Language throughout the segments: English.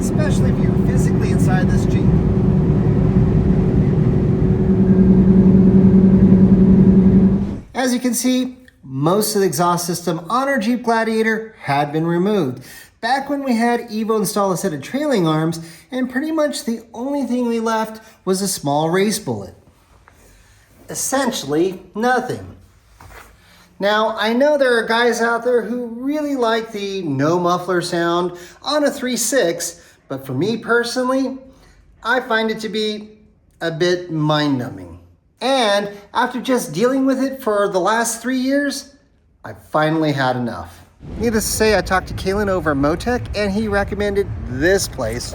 especially if you're physically inside this Jeep. As you can see, most of the exhaust system on our Jeep Gladiator had been removed. Back when we had Evo install a set of trailing arms, and pretty much the only thing we left was a small race bullet. Essentially nothing. Now, I know there are guys out there who really like the no muffler sound on a 3.6, but for me personally, I find it to be a bit mind-numbing. And after just dealing with it for the last 3 years, I finally had enough. Needless to say, I talked to Kalen over at Motec, and he recommended this place.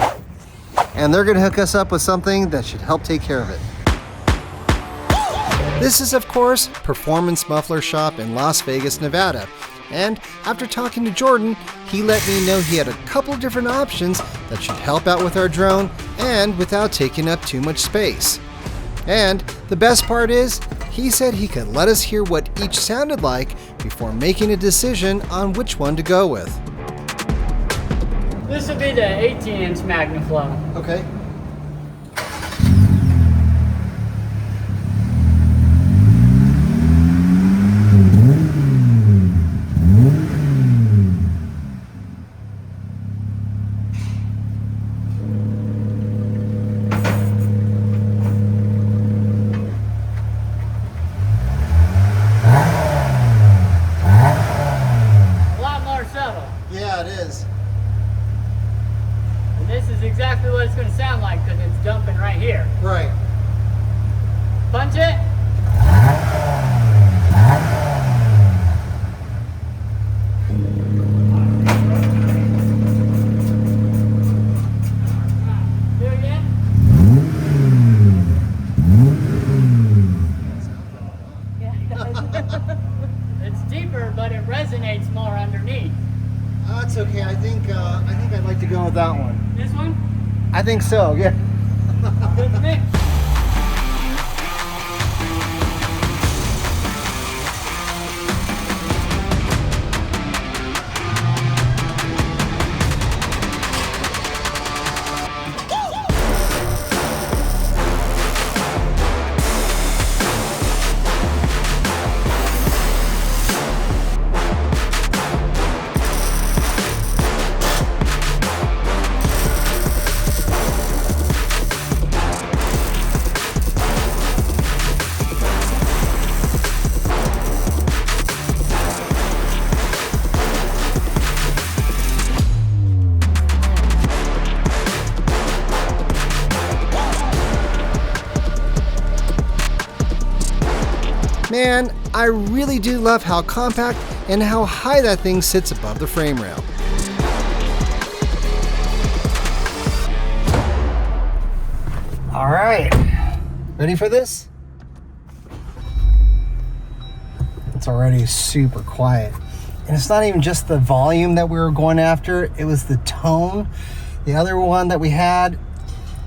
And they're gonna hook us up with something that should help take care of it. This is, of course, Performance Muffler Shop in Las Vegas, Nevada. And after talking to Jordan, he let me know he had a couple different options that should help out with our drone and without taking up too much space. And the best part is, he said he could let us hear what each sounded like before making a decision on which one to go with. This would be the 18-inch MagnaFlow. Okay. Yeah, it is. And this is exactly what it's going to sound like because it's dumping right here. Right. Punch it. Do it again. It's deeper, but it resonates more underneath. That's okay. I think I'd like to go with that one. This one? I think so. Yeah. Good mix. Man, I really do love how compact and how high that thing sits above the frame rail. All right, ready for this? It's already super quiet. And it's not even just the volume that we were going after, it was the tone. The other one that we had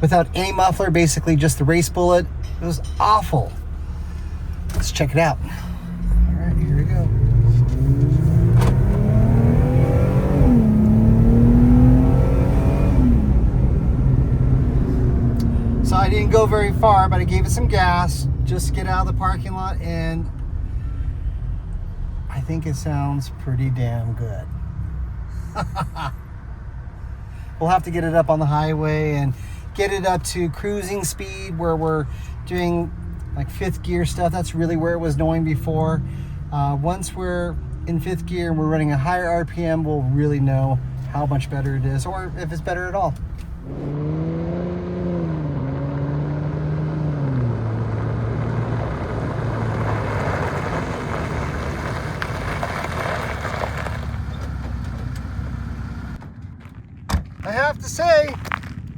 without any muffler, basically just the race bullet, it was awful. Let's check it out. All right, here we go. So I didn't go very far, but I gave it some gas just to get out of the parking lot, and I think it sounds pretty damn good. We'll have to get it up on the highway and get it up to cruising speed where we're doing like fifth gear stuff. That's really where it was going before. Once we're in fifth gear and we're running a higher RPM, we'll really know how much better it is, or if it's better at all. I have to say,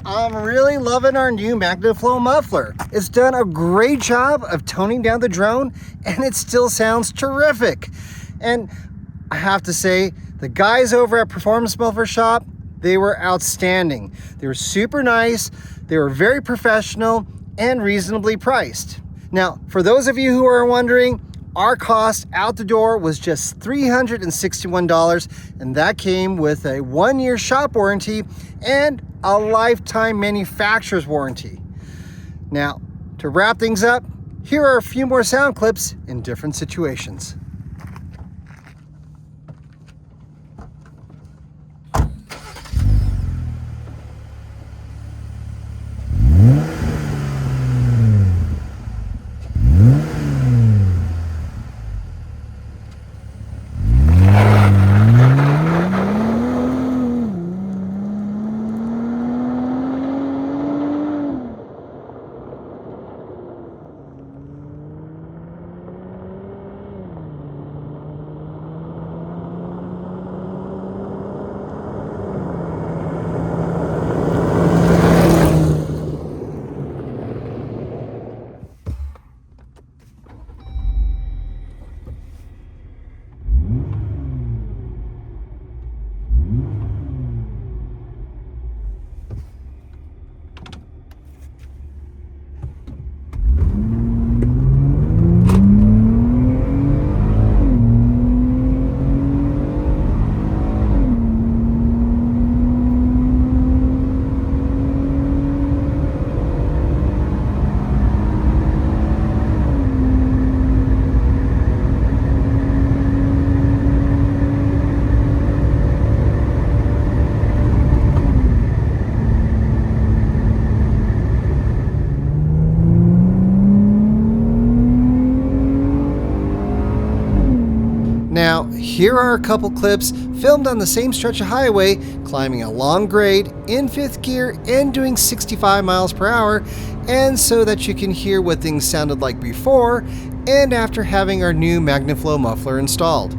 I'm really loving our new MagnaFlow muffler. It's done a great job of toning down the drone, and it still sounds terrific. And I have to say, the guys over at Performance Muffler Shop, they were outstanding. They were super nice, they were very professional, and reasonably priced. Now, for those of you who are wondering, Our cost out the door was just $361, and that came with a 1-year shop warranty and a lifetime manufacturer's warranty. Now, to wrap things up, here are a few more sound clips in different situations. Now, here are a couple clips filmed on the same stretch of highway, climbing a long grade in 5th gear and doing 65 miles per hour, and so that you can hear what things sounded like before and after having our new MagnaFlow muffler installed.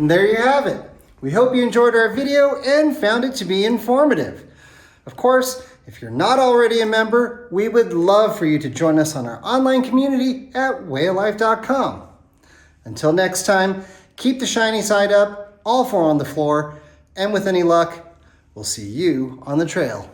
And there you have it. We hope you enjoyed our video and found it to be informative. Of course, if you're not already a member, we would love for you to join us on our online community at wayalife.com. Until next time, keep the shiny side up, all four on the floor, and with any luck, we'll see you on the trail.